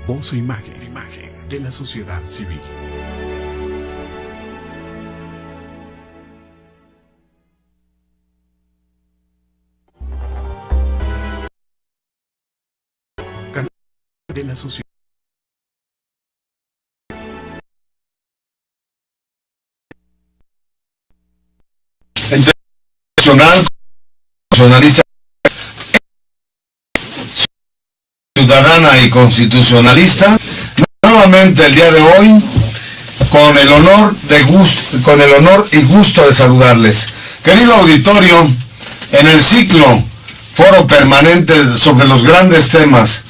Voz e imagen de la sociedad civil. Canal de la sociedad. Internacional, nacionalista, ciudadana y constitucionalista, nuevamente el día de hoy con el honor y gusto de saludarles. Querido auditorio, en el ciclo Foro Permanente sobre los grandes temas,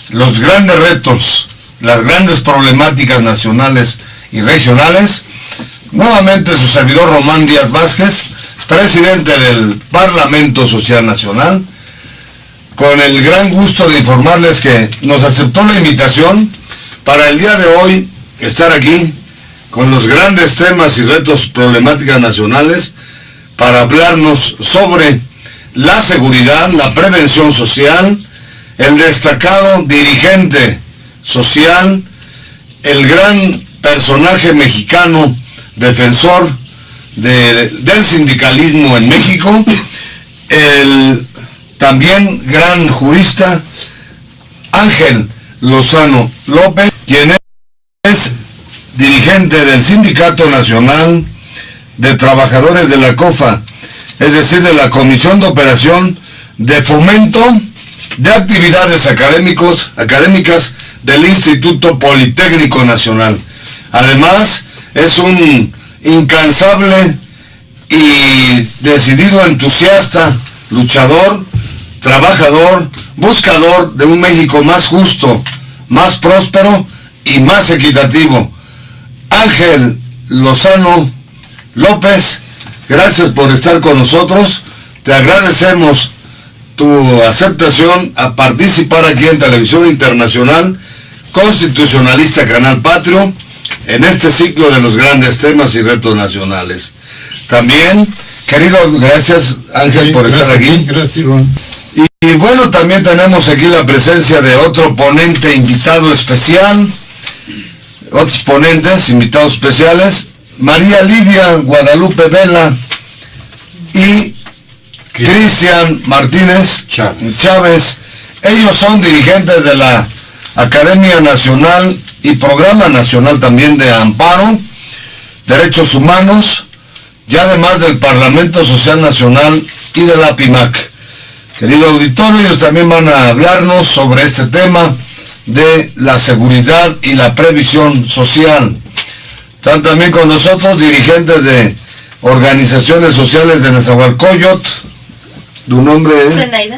los grandes retos, las grandes problemáticas nacionales y regionales, nuevamente su servidor Román Díaz Vázquez, presidente del Parlamento Social Nacional, con el gran gusto de informarles que nos aceptó la invitación para el día de hoy estar aquí con los grandes temas y retos problemáticas nacionales para hablarnos sobre la seguridad, la prevención social, el destacado dirigente social, el gran personaje mexicano defensor del sindicalismo en México, el también gran jurista Ángel Lozano López, quien es dirigente del Sindicato Nacional de Trabajadores de la COFA, es decir, de la Comisión de Operación de Fomento de Actividades Académicas del Instituto Politécnico Nacional. Además, es un incansable y decidido entusiasta, luchador, trabajador, buscador de un México más justo, más próspero y más equitativo. Ángel Lozano López, gracias por estar con nosotros. Te agradecemos tu aceptación a participar aquí en Televisión Internacional Constitucionalista Canal Patrio en este ciclo de los grandes temas y retos nacionales. También, querido, gracias Ángel por estar aquí. Gracias, Ron. Y bueno, también tenemos aquí la presencia de otro ponente invitado especial, otros ponentes invitados especiales, María Lidia Guadalupe Vela y Cristian Martínez Chávez. Ellos son dirigentes de la Academia Nacional y Programa Nacional también de Amparo, Derechos Humanos, y además del Parlamento Social Nacional y de la PIMAC. Querido auditorio, ellos también van a hablarnos sobre este tema de la seguridad y la previsión social. Están también con nosotros dirigentes de organizaciones sociales de Nezahualcóyotl. ¿Tu nombre es? Zenaida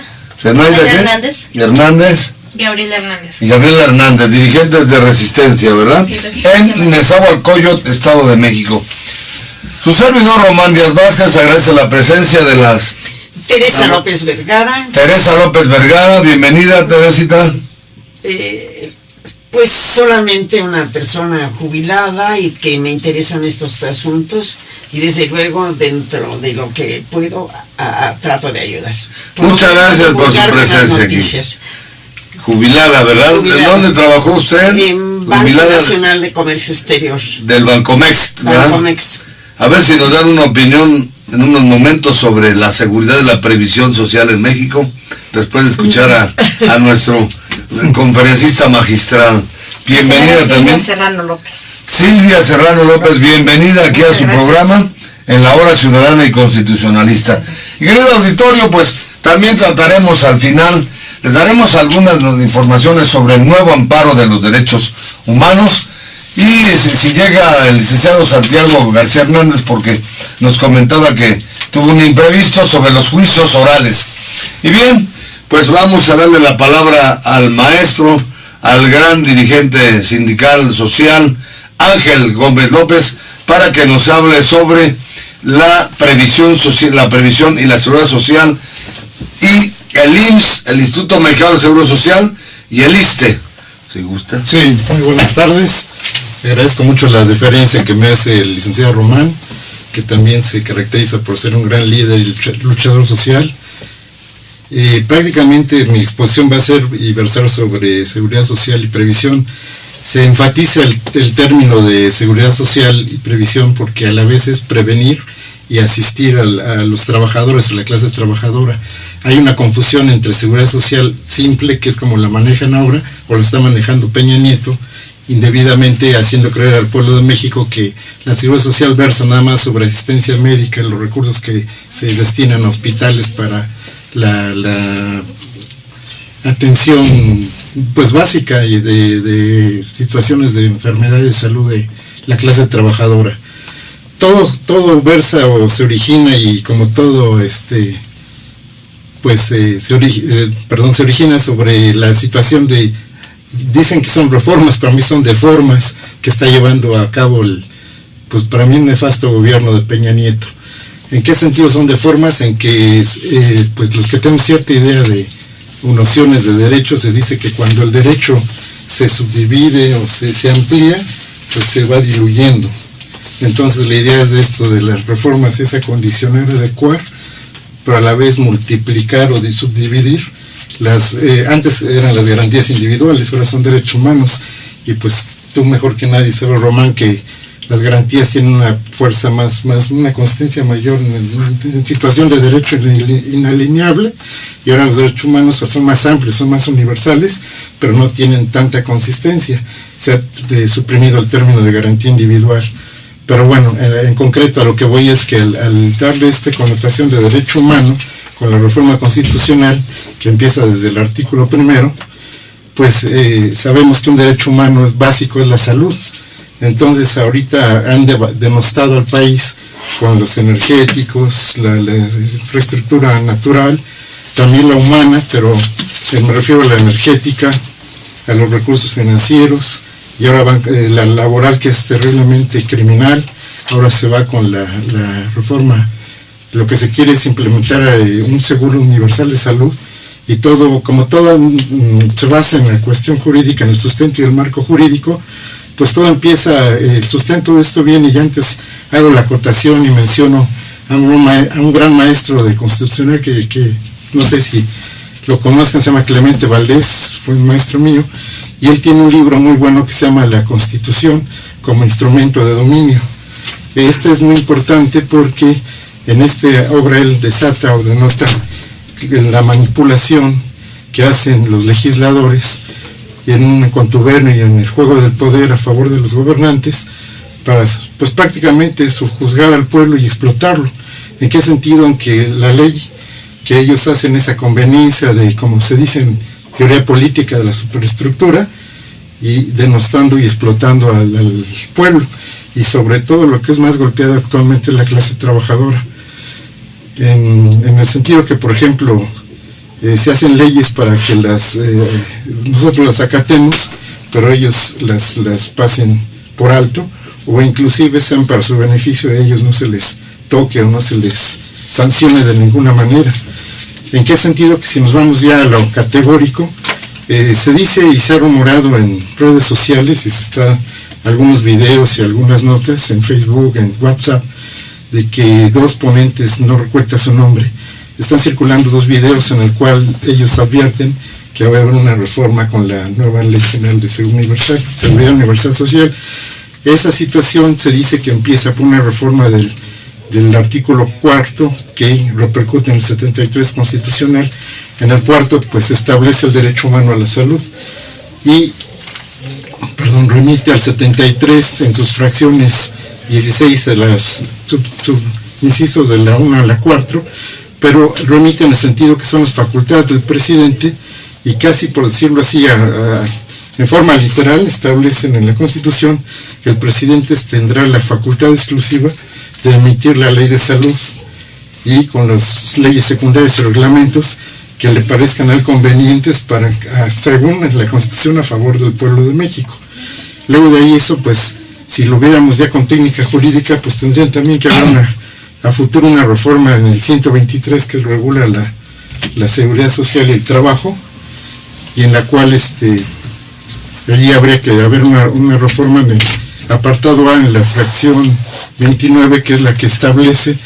Hernández. Gabriela Hernández. Y Gabriela Hernández, dirigentes de Resistencia, ¿verdad? Sí, Resistencia. En Nezahualcóyotl, Estado de México. Su servidor Román Díaz Vázquez agradece la presencia de las... Teresa López Vergara. Teresa López Vergara, bienvenida, Teresita. Pues solamente una persona jubilada y que me interesan estos asuntos y desde luego dentro de lo que puedo trato de ayudar. Muchas gracias por su presencia aquí. Jubilada, ¿verdad? Jubilada. ¿En dónde trabajó usted? En Banco Nacional de Comercio Exterior. Del Bancomex, ¿verdad? Bancomex. A ver si nos dan una opinión en unos momentos sobre la seguridad y la previsión social en México, después de escuchar a nuestro conferencista magistral. Bienvenida también. Silvia Serrano López, bienvenida aquí a su programa en la Hora Ciudadana y Constitucionalista. Y querido auditorio, pues también trataremos al final, les daremos algunas informaciones sobre el nuevo amparo de los derechos humanos. Y si llega el licenciado Santiago García Hernández, porque nos comentaba que tuvo un imprevisto sobre los juicios orales. Y bien, pues vamos a darle la palabra al maestro, al gran dirigente sindical social, Ángel Gómez López, para que nos hable sobre la previsión social, la previsión y la seguridad social, y el IMSS, el Instituto Mexicano de Seguro Social, y el ISSSTE. ¿Se gusta? Sí, muy buenas tardes. Agradezco mucho la deferencia que me hace el licenciado Román, que también se caracteriza por ser un gran líder y luchador social. Prácticamente mi exposición va a ser y versar sobre seguridad social y previsión. Se enfatiza el término de seguridad social y previsión porque a la vez es prevenir y asistir a los trabajadores, a la clase trabajadora. Hay una confusión entre seguridad social simple, que es como la manejan ahora, o la está manejando Peña Nieto, indebidamente haciendo creer al pueblo de México que la seguridad social versa nada más sobre asistencia médica, los recursos que se destinan a hospitales para la atención pues básica y de situaciones de enfermedad y de salud de la clase trabajadora. Todo versa o se origina, y como todo se origina sobre la situación de, dicen que son reformas, para mí son deformas que está llevando a cabo pues para mí un nefasto gobierno de Peña Nieto. ¿En qué sentido son deformas? En que pues los que tenemos cierta idea de nociones de derechos, se dice que cuando el derecho se subdivide o se amplía, pues se va diluyendo. Entonces la idea de esto de las reformas es acondicionar, adecuar, pero a la vez multiplicar o subdividir. Antes eran las garantías individuales, ahora son derechos humanos, y pues tú mejor que nadie sabes, Román, que las garantías tienen una fuerza más una consistencia mayor en situación de derecho inalienable, y ahora los derechos humanos son más amplios, son más universales, pero no tienen tanta consistencia. Se ha suprimido el término de garantía individual. Pero bueno, en concreto a lo que voy es que al darle esta connotación de derecho humano con la reforma constitucional, que empieza desde el artículo 1, pues sabemos que un derecho humano es básico, es la salud. Entonces ahorita han denostado al país con los energéticos, la infraestructura natural, también la humana, pero me refiero a la energética, a los recursos financieros, y ahora la laboral, que es terriblemente criminal. Ahora se va con la reforma. Lo que se quiere es implementar un seguro universal de salud, y todo, como todo se basa en la cuestión jurídica, en el sustento y el marco jurídico, pues todo empieza, el sustento de esto viene, y antes hago la acotación y menciono a un gran maestro de constitucional que no sé si lo conozcan, se llama Clemente Valdés, fue un maestro mío, y él tiene un libro muy bueno que se llama La Constitución como instrumento de dominio. Este es muy importante porque en esta obra él desata o denota la manipulación que hacen los legisladores en un contubernio y en el juego del poder a favor de los gobernantes para pues prácticamente subjuzgar al pueblo y explotarlo. ¿En qué sentido? En que la ley que ellos hacen esa conveniencia de, como se dice en teoría política, de la superestructura, y denostando y explotando al pueblo, y sobre todo lo que es más golpeado actualmente es la clase trabajadora, en el sentido que, por ejemplo, se hacen leyes para que nosotros las acatemos, pero ellos las pasen por alto, o inclusive sean para su beneficio, a ellos no se les toque o no se les sancione de ninguna manera. ¿En qué sentido? Que si nos vamos ya a lo categórico, se dice y se ha rumorado en redes sociales, y está algunos videos y algunas notas en Facebook, en WhatsApp, de que dos ponentes, no recuerdo su nombre, están circulando dos videos en el cual ellos advierten que va a haber una reforma con la nueva Ley General de Seguridad Universal Social. Esa situación se dice que empieza por una reforma del artículo 4 que repercute en el 73 constitucional. En el cuarto pues establece el derecho humano a la salud y remite al 73 en sus fracciones 16 de las incisos de la 1 a la 4, pero remite en el sentido que son las facultades del presidente, y casi por decirlo así en forma literal establecen en la Constitución que el presidente tendrá la facultad exclusiva de emitir la ley de salud, y con las leyes secundarias y reglamentos que le parezcan a él convenientes para, según la Constitución, a favor del pueblo de México. Luego de ahí eso, pues, si lo viéramos ya con técnica jurídica, pues tendrían también que haber a futuro una reforma en el 123 que regula la seguridad social y el trabajo, y en la cual allí habría que haber una reforma en el apartado A, en la fracción 29, que es la que establece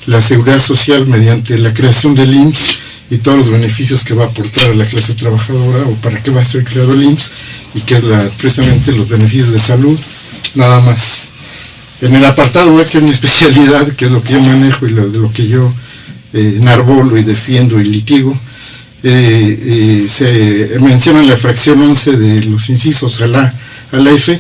la seguridad social mediante la creación del IMSS y todos los beneficios que va a aportar a la clase trabajadora o para qué va a ser creado el IMSS, y que es precisamente los beneficios de salud, nada más. En el apartado B, que es mi especialidad, que es lo que yo manejo y de lo que yo enarbolo y defiendo y litigo, se menciona en la fracción 11 de los incisos a la F.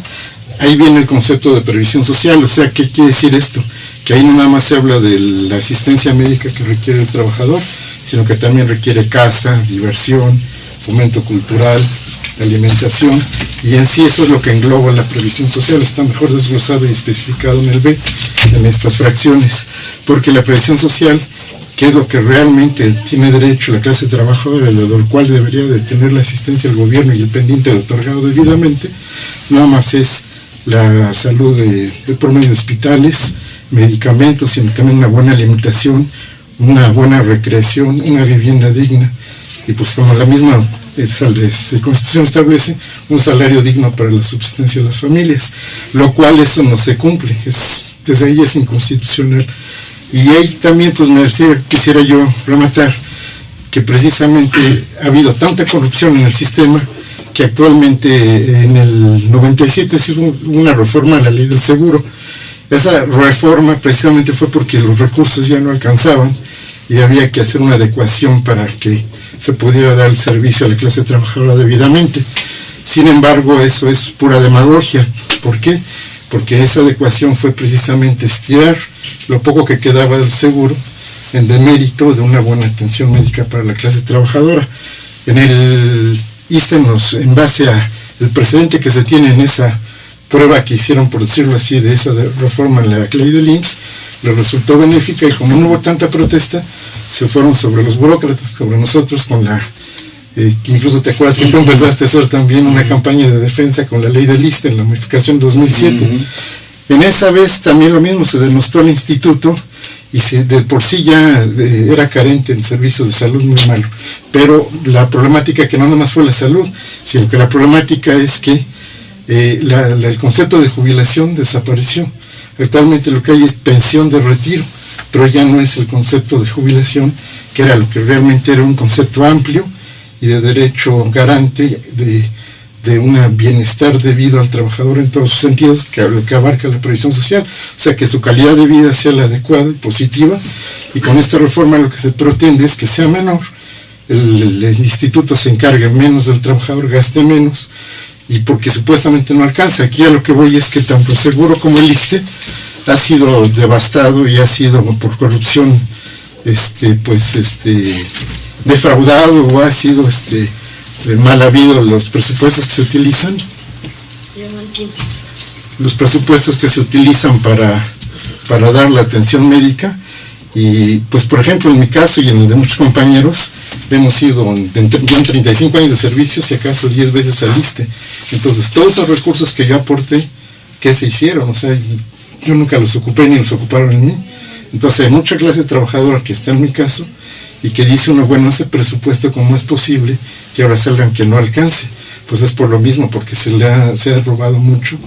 Ahí viene el concepto de previsión social. O sea, ¿qué quiere decir esto? Que ahí no nada más se habla de la asistencia médica que requiere el trabajador, sino que también requiere casa, diversión, fomento cultural, alimentación, y en sí eso es lo que engloba la previsión social. Está mejor desglosado y especificado en el B, en estas fracciones, porque la previsión social, que es lo que realmente tiene derecho la clase trabajadora, lo del cual debería de tener la asistencia del gobierno y el pendiente de otorgado debidamente, nada más es la salud de promedio de hospitales, medicamentos, sino también una buena alimentación, una buena recreación, una vivienda digna, y pues como la misma Constitución establece, un salario digno para la subsistencia de las familias, lo cual eso no se cumple, desde ahí es inconstitucional. Y ahí también pues quisiera yo rematar que precisamente ha habido tanta corrupción en el sistema que actualmente en el 97 se hizo una reforma a la ley del seguro. Esa reforma precisamente fue porque los recursos ya no alcanzaban y había que hacer una adecuación para que se pudiera dar el servicio a la clase trabajadora debidamente. Sin embargo, eso es pura demagogia. ¿Por qué? Porque esa adecuación fue precisamente estirar lo poco que quedaba del seguro en demérito de una buena atención médica para la clase trabajadora. En el ISSSTE, en base a el precedente que se tiene en esa prueba que hicieron, por decirlo así, de esa reforma en la ley del IMSS, le resultó benéfica, y como no hubo tanta protesta, se fueron sobre los burócratas, sobre nosotros, con la que incluso te acuerdas que tú empezaste a hacer también una campaña de defensa con la ley del ISSSTE en la modificación 2007. En esa vez también lo mismo, se denostó al instituto y de por sí ya era carente en servicios de salud muy malo. Pero la problemática que no nada más fue la salud, sino que la problemática es que el concepto de jubilación desapareció. Actualmente lo que hay es pensión de retiro, pero ya no es el concepto de jubilación, que era lo que realmente era un concepto amplio y de derecho garante de un bienestar debido al trabajador en todos sus sentidos, lo que abarca la previsión social, o sea, que su calidad de vida sea la adecuada y positiva, y con esta reforma lo que se pretende es que sea menor, el instituto se encargue menos del trabajador, gaste menos, y porque supuestamente no alcanza. Aquí a lo que voy es que tanto el seguro como el ISSSTE ha sido devastado y ha sido por corrupción defraudado, o ha sido mal habido los presupuestos que se utilizan, los presupuestos que se utilizan para dar la atención médica. Y pues por ejemplo en mi caso y en el de muchos compañeros hemos ido en 35 años de servicio, si acaso 10 veces al ISSSTE. Entonces todos esos recursos que yo aporté, ¿qué se hicieron? O sea, yo nunca los ocupé ni los ocuparon en mí. Entonces hay mucha clase trabajadora que está en mi caso y que dice uno, bueno, ese presupuesto, ¿cómo es posible que ahora salgan que no alcance? Pues es por lo mismo, porque se ha robado mucho.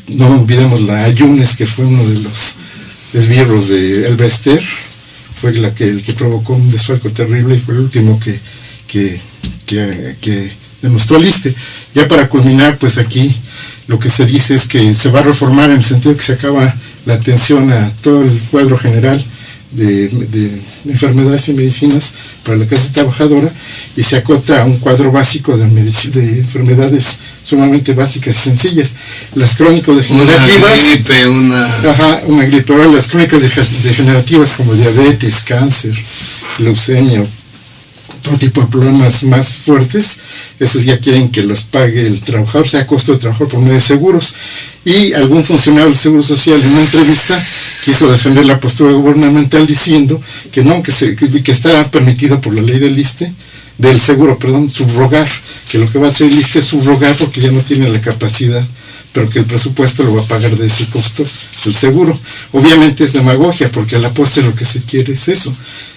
No olvidemos la Ayunes, que fue uno de los esbirros de Elba Ester, fue el que provocó un desfalco terrible y fue el último que demostró el ISSSTE. Ya para culminar, pues aquí lo que se dice es que se va a reformar en el sentido que se acaba la atención a todo el cuadro general de enfermedades y medicinas para la clase trabajadora, y se acota a un cuadro básico de enfermedades sumamente básicas y sencillas. Las crónico-degenerativas, una gripe, ahora las crónicas degenerativas como diabetes, cáncer, leucemia, todo tipo de problemas más fuertes, esos ya quieren que los pague el trabajador, sea costo del trabajador por medio de seguros. Y algún funcionario del Seguro Social en una entrevista quiso defender la postura gubernamental diciendo que no, que está permitido por la ley del ISSSTE, del seguro, subrogar, que lo que va a hacer el ISSSTE es subrogar porque ya no tiene la capacidad, pero que el presupuesto lo va a pagar de ese costo del seguro. Obviamente es demagogia, porque a la postre lo que se quiere es eso,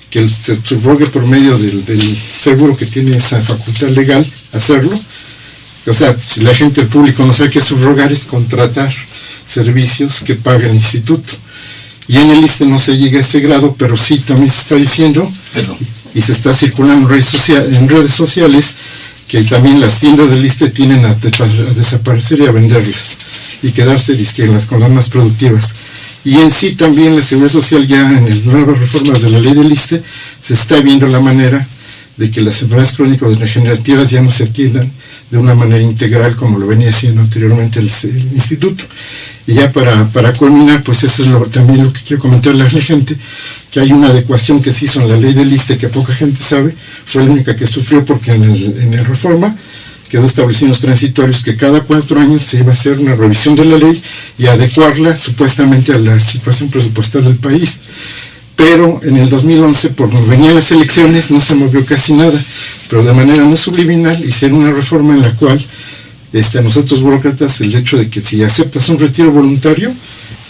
que se subrogue por medio del seguro que tiene esa facultad legal hacerlo. O sea, si la gente, el público no sabe qué subrogar, es contratar servicios que paga el instituto. Y en el ISSSTE no se llega a ese grado, pero sí también se está diciendo y se está circulando en redes sociales que también las tiendas del ISSSTE tienen a desaparecer y a venderlas y quedarse disquelas con las más productivas. Y en sí también la Seguridad Social, ya en las nuevas reformas de la ley del ISSSTE, se está viendo la manera de que las enfermedades crónico-degenerativas ya no se atiendan de una manera integral como lo venía haciendo anteriormente el instituto. Y ya para culminar, pues eso es también lo que quiero comentarle a la gente, que hay una adecuación que se hizo en la ley del ISSSTE que poca gente sabe, fue la única que sufrió porque en la reforma quedó establecido en los transitorios que cada 4 años se iba a hacer una revisión de la ley y adecuarla supuestamente a la situación presupuestal del país. Pero en el 2011, por cuando venían las elecciones, no se movió casi nada, pero de manera muy subliminal hicieron una reforma en la cual a nosotros burócratas, el hecho de que si aceptas un retiro voluntario,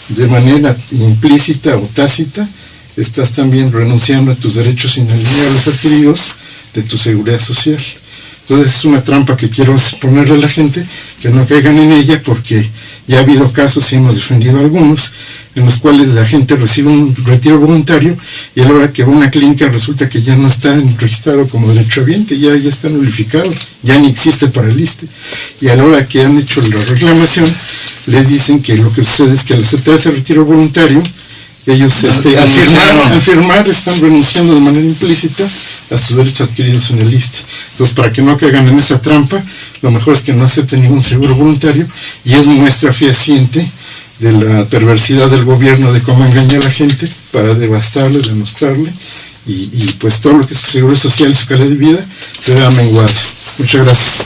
de manera implícita o tácita, estás también renunciando a tus derechos inalienables adquiridos de tu seguridad social. Entonces es una trampa que quiero ponerle a la gente, que no caigan en ella, porque ya ha habido casos y hemos defendido algunos, en los cuales la gente recibe un retiro voluntario y a la hora que va a una clínica resulta que ya no está registrado como derechohabiente, ya está nulificado, ya ni existe para el ISSSTE. Y a la hora que han hecho la reclamación, les dicen que lo que sucede es que al aceptar ese retiro voluntario, ellos al firmar están renunciando de manera implícita a sus derechos adquiridos en el ISSSTE. Entonces, para que no caigan en esa trampa, lo mejor es que no acepten ningún seguro voluntario, y es muestra fehaciente de la perversidad del gobierno de cómo engaña a la gente para devastarle, denostarle, y pues todo lo que es su seguro social y su calidad de vida se vea menguada. Muchas gracias.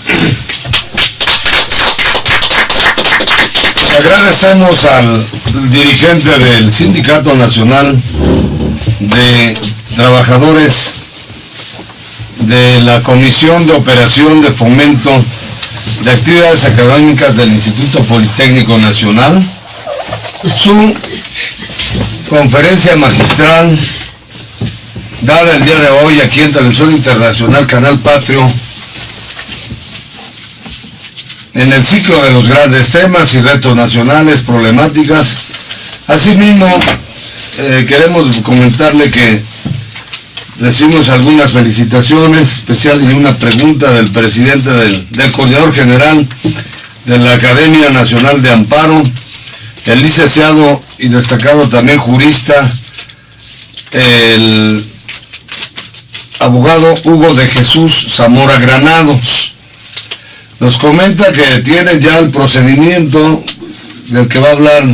Agradecemos al dirigente del Sindicato Nacional de Trabajadores de la Comisión de Operación de Fomento de Actividades Académicas del Instituto Politécnico Nacional, su conferencia magistral dada el día de hoy aquí en Televisión Internacional Canal Patrio, en el ciclo de los grandes temas y retos nacionales, problemáticas. Asimismo, queremos comentarle que recibimos algunas felicitaciones especiales y una pregunta del presidente del coordinador general de la Academia Nacional de Amparo, el licenciado y destacado también jurista, el abogado Hugo de Jesús Zamora Granados. Nos comenta que tienen ya el procedimiento del que va a hablar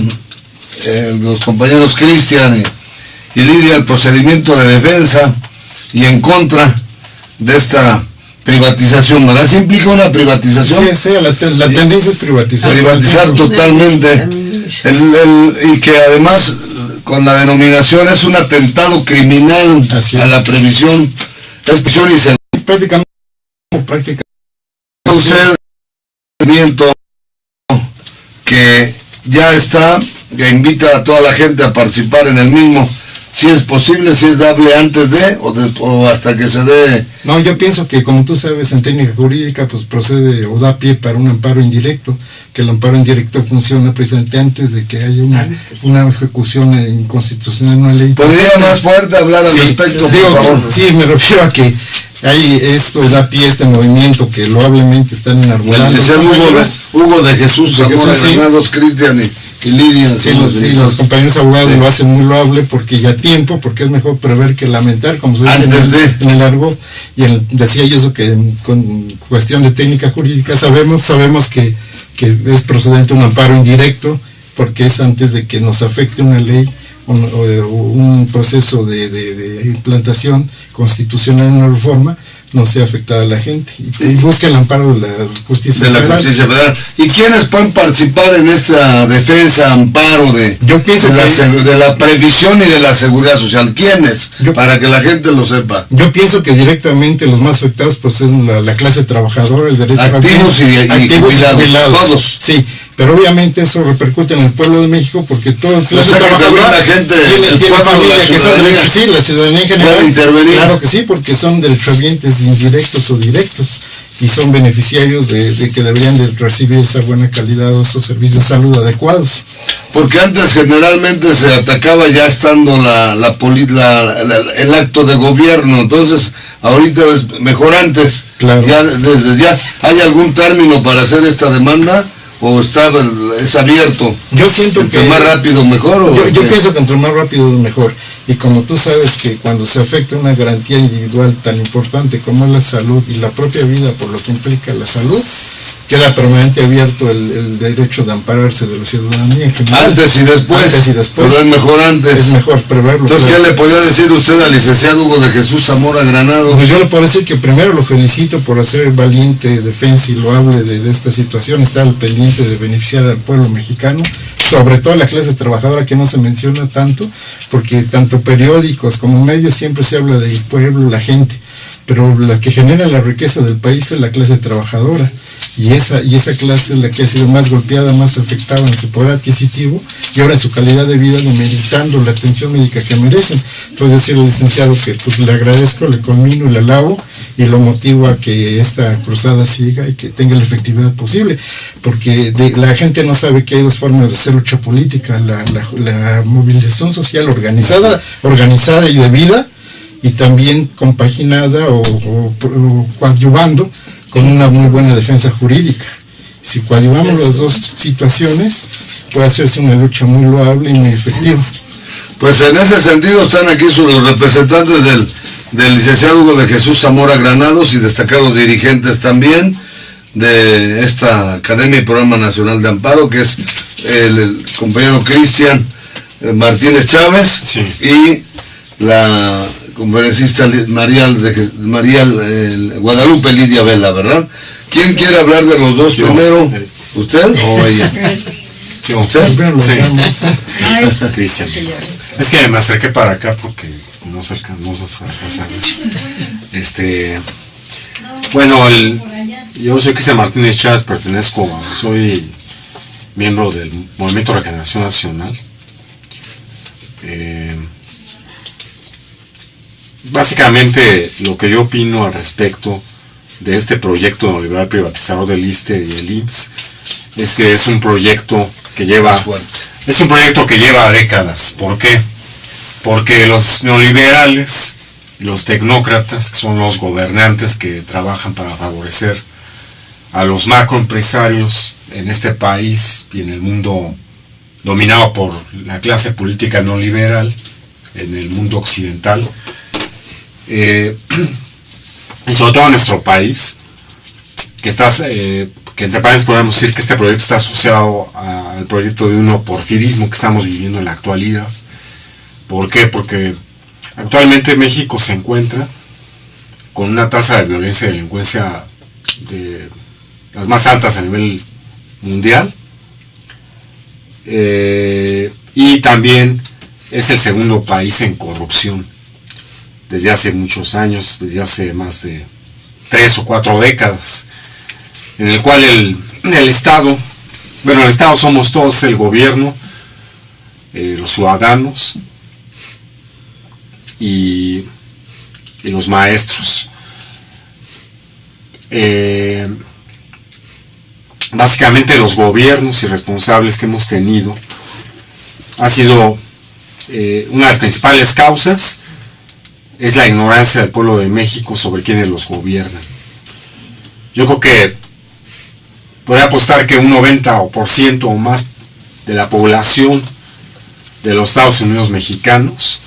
los compañeros Cristian y Lidia, el procedimiento de defensa y en contra de esta privatización. ¿Verdad? ¿Sí implica una privatización? Sí, la tendencia es privatizar. Privatizar totalmente. Y que además con la denominación es un atentado criminal a la previsión, y se prácticamente usted que ya está, que invita a toda la gente a participar en el mismo, si es posible, si es dable antes de o hasta que se dé. No, yo pienso que, como tú sabes, en técnica jurídica pues procede o da pie para un amparo indirecto, que el amparo indirecto funciona precisamente antes de que haya una ejecución inconstitucional, una ley. ¿Podría más fuerte hablar al respecto, por favor? Sí, me refiero a que esto da pie a este movimiento que loablemente están enarbolando. Hugo de Jesús Zamora Granados, Cristian y Lidia. Sí, los compañeros abogados lo hacen muy loable porque ya tiempo, porque es mejor prever que lamentar, como se dice en el argot. Y decía yo eso, que con cuestión de técnica jurídica sabemos que es procedente un amparo indirecto, porque es antes de que nos afecte una ley o un proceso de implantación constitucional en una reforma, no sea afectada a la gente, y busca el amparo de la justicia federal. ¿Y quiénes pueden participar en esta defensa, amparo de la previsión y de la seguridad social? ¿Quiénes? Para que la gente lo sepa. Yo pienso que directamente los más afectados pues son la clase trabajadadora, el derecho activos y jubilados, todos. Sí, pero obviamente eso repercute en el pueblo de México, porque toda la clase trabajadora tiene familia que son derechos, sí, la ciudadanía en general, claro que sí, porque son derechohabientes indirectos o directos, y son beneficiarios de que deberían de recibir esa buena calidad o esos servicios de salud adecuados. Porque antes generalmente se atacaba ya estando el acto de gobierno, entonces ahorita es mejor antes. Claro. Ya desde ya. ¿Hay algún término para hacer esta demanda? ¿O es abierto? Yo siento ¿Entre que más rápido mejor? Yo pienso que entre más rápido mejor. Y como tú sabes que cuando se afecta una garantía individual tan importante como es la salud y la propia vida por lo que implica la salud, queda permanente abierto el derecho de ampararse de la ciudadanía en general. Antes y después. Pero es mejor antes. Es mejor preverlo. Entonces, ¿qué le podría decir usted al licenciado Hugo de Jesús Zamora Granados? Pues yo le puedo decir que primero lo felicito por hacer valiente defensa y loable de esta situación, estar al pendiente de beneficiar al pueblo mexicano, sobre todo a la clase trabajadora que no se menciona tanto, porque tanto periódicos como medios siempre se habla del pueblo, la gente, pero la que genera la riqueza del país es la clase trabajadora, y esa clase es la que ha sido más golpeada, más afectada en su poder adquisitivo y ahora en su calidad de vida, demeritando la atención médica que merecen. Entonces decirle al licenciado que pues, le agradezco, le conmino y le alabo y lo motivo a que esta cruzada siga y que tenga la efectividad posible, porque la gente no sabe que hay dos formas de hacer lucha política: la movilización social organizada y debida, y también compaginada o coadyuvando con una muy buena defensa jurídica. Si coadyuvamos las dos situaciones, puede hacerse una lucha muy loable y muy efectiva. Pues en ese sentido están aquí los representantes del licenciado Hugo de Jesús Zamora Granados y destacados dirigentes también de esta Academia y Programa Nacional de Amparo, que es el compañero Cristian Martínez Chávez, sí, y la conferencista Guadalupe Lidia Vela, ¿verdad? ¿Quién quiere hablar de los dos primero? ¿Usted o ella? ¿Usted? Sí. Cristian. Es que me acerqué para acá porque no se alcanzamos a pasar. Bueno, yo soy Cristian Martínez Chávez, soy miembro del Movimiento Regeneración Nacional. Básicamente lo que yo opino al respecto de este proyecto neoliberal privatizador del ISSSTE y el IMSS es que es un proyecto que lleva décadas. ¿Por qué? Porque los neoliberales y los tecnócratas, que son los gobernantes que trabajan para favorecer a los macroempresarios en este país y en el mundo dominado por la clase política neoliberal, en el mundo occidental, y sobre todo en nuestro país, que entre países podemos decir que este proyecto está asociado al proyecto de un neoporfirismo que estamos viviendo en la actualidad. ¿Por qué? Porque actualmente México se encuentra con una tasa de violencia y delincuencia de las más altas a nivel mundial, y también es el segundo país en corrupción desde hace muchos años, desde hace más de 3 o 4 décadas, en el cual el Estado somos todos, el gobierno, los ciudadanos y los maestros. Básicamente los gobiernos irresponsables que hemos tenido ha sido una de las principales causas, es la ignorancia del pueblo de México sobre quiénes los gobiernan. Yo creo que podría apostar que un 90% o más de la población de los Estados Unidos mexicanos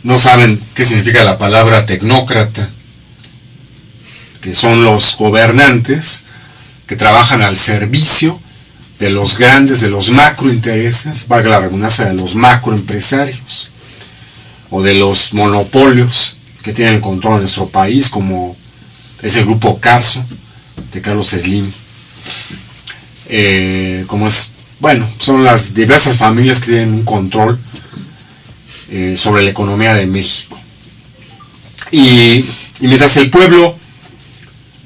no saben qué significa la palabra tecnócrata, que son los gobernantes que trabajan al servicio de los grandes, de los macrointereses, valga la redundancia, de los macroempresarios o de los monopolios que tienen el control de nuestro país, como es el grupo Carso de Carlos Slim, son las diversas familias que tienen un control sobre la economía de México. Y mientras el pueblo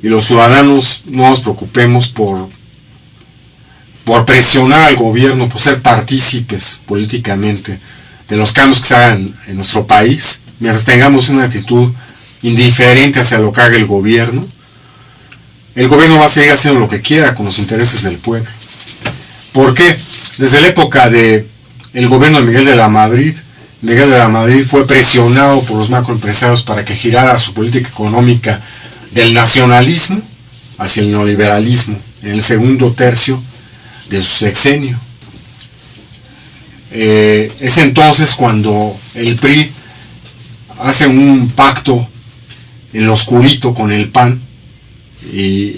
y los ciudadanos no nos preocupemos por presionar al gobierno, por ser partícipes políticamente de los cambios que se hagan en nuestro país, mientras tengamos una actitud indiferente hacia lo que haga el gobierno va a seguir haciendo lo que quiera con los intereses del pueblo. ¿Por qué? Desde la época del gobierno de Miguel de la Madrid fue presionado por los macroempresarios para que girara su política económica del nacionalismo hacia el neoliberalismo en el segundo tercio de su sexenio. Es entonces cuando el PRI hace un pacto en lo oscurito con el PAN, y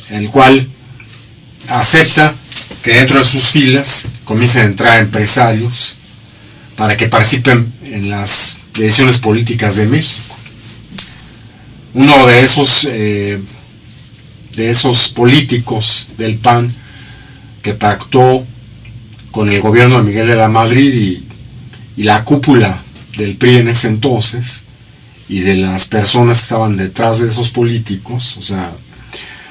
el cual acepta que dentro de sus filas comiencen a entrar empresarios para que participen en las decisiones políticas de México. Uno de esos políticos del PAN que pactó con el gobierno de Miguel de la Madrid y la cúpula del PRI en ese entonces, y de las personas que estaban detrás de esos políticos, o sea,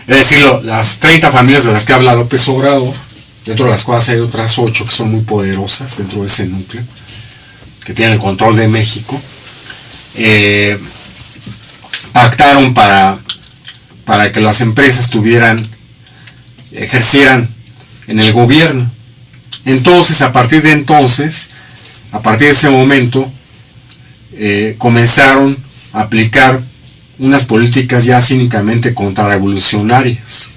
es decir, las 30 familias de las que habla López Obrador, dentro de las cuales hay otras 8 que son muy poderosas dentro de ese núcleo, que tienen el control de México, pactaron para que las empresas ejercieran en el gobierno. Entonces, a partir de ese momento, comenzaron a aplicar unas políticas ya cínicamente contrarrevolucionarias.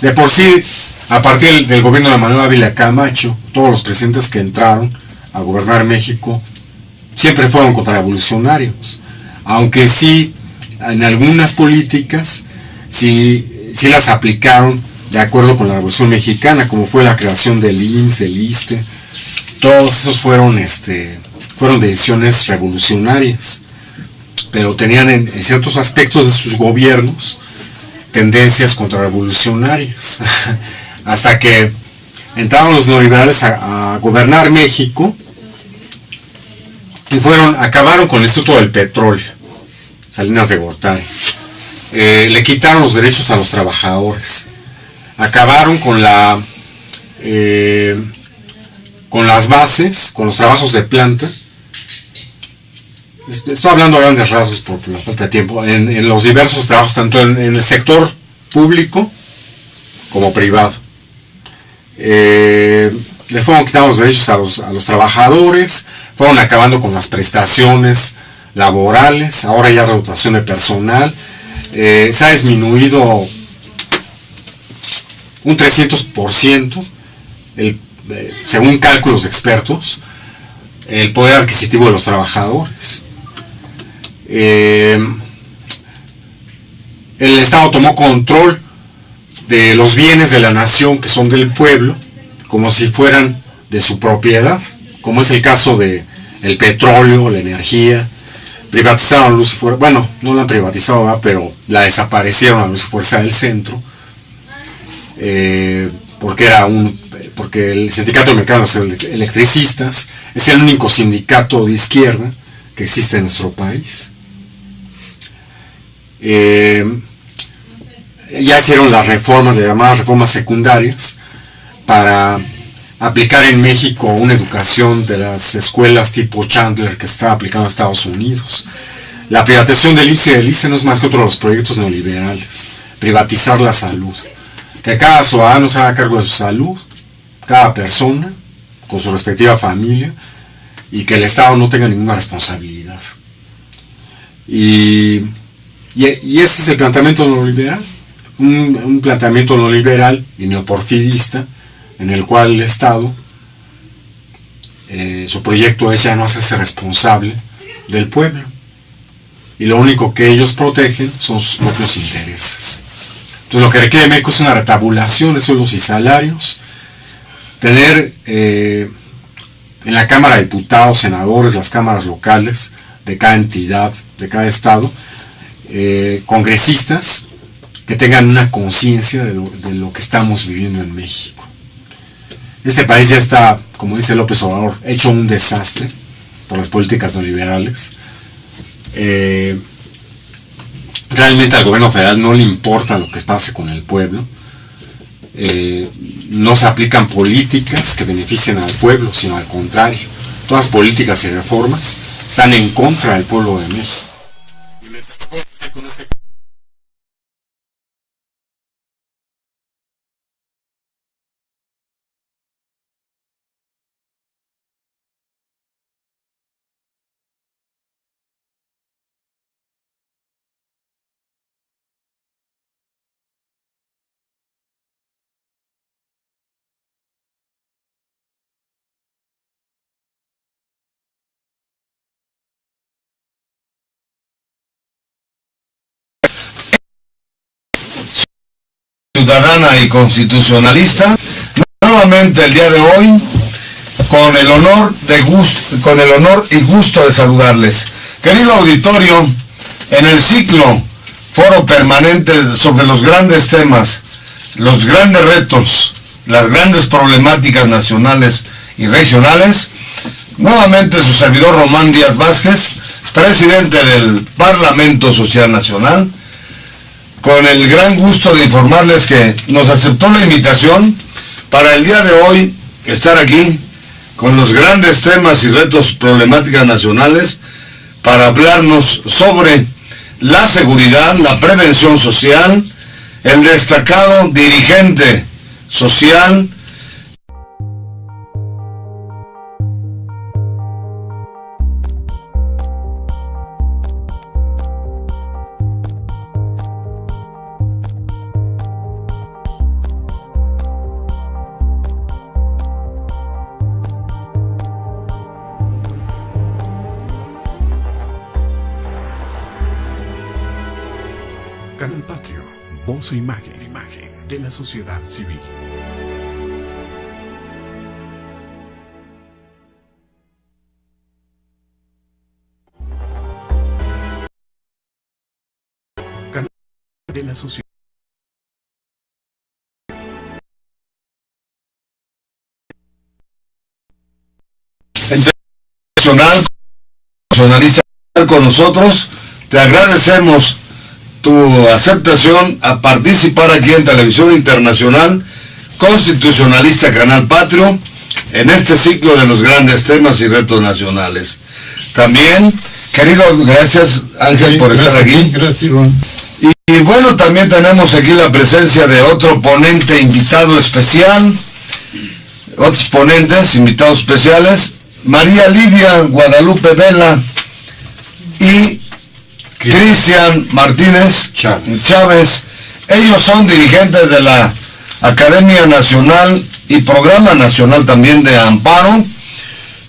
De por sí, a partir del gobierno de Manuel Ávila Camacho, todos los presidentes que entraron a gobernar México siempre fueron contrarrevolucionarios, aunque sí, en algunas políticas, sí las aplicaron de acuerdo con la Revolución Mexicana, como fue la creación del IMSS, del ISSSTE. Todos esos fueron decisiones revolucionarias, pero tenían en ciertos aspectos de sus gobiernos tendencias contrarrevolucionarias, hasta que entraron los neoliberales a gobernar México y acabaron con el Instituto del Petróleo, Salinas de Gortari. Le quitaron los derechos a los trabajadores, acabaron con las bases, con los trabajos de planta. Estoy hablando a grandes rasgos por la falta de tiempo, en los diversos trabajos, tanto en el sector público como privado. Le fueron quitando los derechos a los trabajadores, fueron acabando con las prestaciones laborales, ahora ya rotación de personal. Se ha disminuido un 300%, según cálculos de expertos, el poder adquisitivo de los trabajadores. El Estado tomó control de los bienes de la nación que son del pueblo, como si fueran de su propiedad, como es el caso de el petróleo, la energía. Privatizaron Luz y Fuerza, bueno, no la han privatizado, pero la desaparecieron a Luz y Fuerza del Centro, porque el Sindicato de Mecanos Electricistas es el único sindicato de izquierda que existe en nuestro país. Ya hicieron las reformas, las llamadas reformas secundarias, para aplicar en México una educación de las escuelas tipo Chandler que se está aplicando en Estados Unidos. La privatización del IMSS y del ISSSTE no es más que otro de los proyectos neoliberales. Privatizar la salud, que cada ciudadano se haga cargo de su salud, cada persona con su respectiva familia, y que el Estado no tenga ninguna responsabilidad. Y ese es el planteamiento neoliberal, un planteamiento neoliberal y neoporfirista, en el cual el Estado, su proyecto es ya no hacerse responsable del pueblo, y lo único que ellos protegen son sus propios intereses. Entonces lo que requiere México es una retabulación de sueldos y salarios, tener en la Cámara de Diputados, senadores, las cámaras locales de cada entidad, de cada estado, congresistas que tengan una conciencia de lo que estamos viviendo en México. Este país ya está, como dice López Obrador, hecho un desastre por las políticas neoliberales. Realmente al gobierno federal no le importa lo que pase con el pueblo. No se aplican políticas que beneficien al pueblo, sino al contrario. Todas las políticas y reformas están en contra del pueblo de México. ciudadana y constitucionalista, nuevamente el día de hoy con el honor y gusto de saludarles. Querido auditorio, en el ciclo Foro Permanente sobre los grandes temas, los grandes retos, las grandes problemáticas nacionales y regionales, nuevamente su servidor Román Díaz Vázquez, presidente del Parlamento Social Nacional, con el gran gusto de informarles que nos aceptó la invitación para el día de hoy estar aquí con los grandes temas y retos problemáticas nacionales para hablarnos sobre la seguridad, la prevención social, el destacado dirigente social Canal Patrio, voz e imagen de la sociedad civil. Canal de la sociedad. Internacional con nosotros. Te agradecemos tu aceptación a participar aquí en Televisión Internacional Constitucionalista Canal Patrio en este ciclo de los grandes temas y retos nacionales. También, querido, gracias Ángel por estar aquí. Gracias, Ron. Y bueno, también tenemos aquí la presencia de otro ponente invitado especial, otros ponentes invitados especiales, María Lidia Guadalupe Vela y Cristian Martínez Chávez. Ellos son dirigentes de la Academia Nacional y Programa Nacional también de Amparo,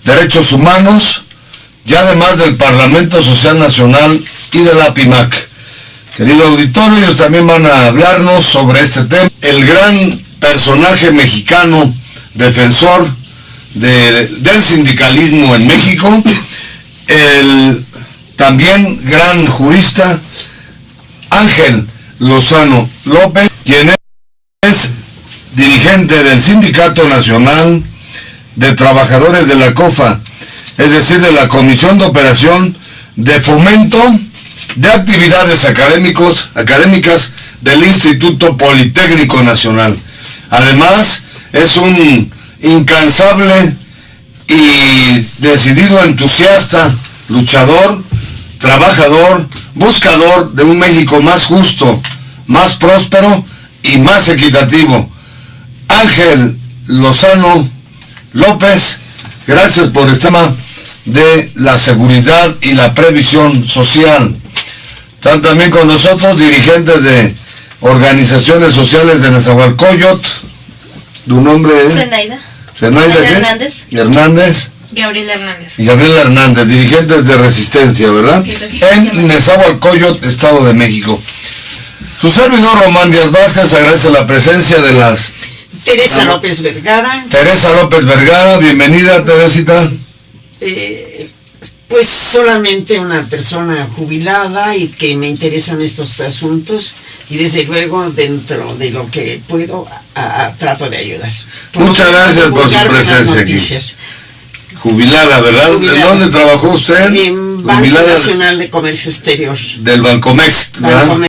Derechos Humanos, y además del Parlamento Social Nacional y de la PIMAC. Querido auditorio, ellos también van a hablarnos sobre este tema. El gran personaje mexicano, defensor del sindicalismo en México, el también gran jurista Ángel Lozano López, quien es dirigente del Sindicato Nacional de Trabajadores de la COFA, es decir, de la Comisión de Operación de Fomento de Actividades Académicas del Instituto Politécnico Nacional. Además, es un incansable y decidido entusiasta, luchador, trabajador, buscador de un México más justo, más próspero y más equitativo. Ángel Lozano López, gracias por el tema de la seguridad y la previsión social. Están también con nosotros dirigentes de organizaciones sociales de Nezahualcóyotl. ¿Tu nombre es? Zenaida Hernández. Gabriela Hernández. Y Gabriela Hernández, dirigentes de Resistencia, ¿verdad? Sí, Resistencia. En Nezahualcóyotl, Estado de México. Su servidor Román Díaz Vázquez agradece la presencia de las... Teresa López Vergara. Teresa López Vergara, bienvenida, Teresita. Pues solamente una persona jubilada y que me interesan estos asuntos y desde luego dentro de lo que puedo trato de ayudar. Muchas gracias por su presencia aquí. Jubilada, ¿verdad? Jubilada. ¿En dónde trabajó usted? En Banco Nacional de Comercio Exterior. Del Bancomext, ¿verdad?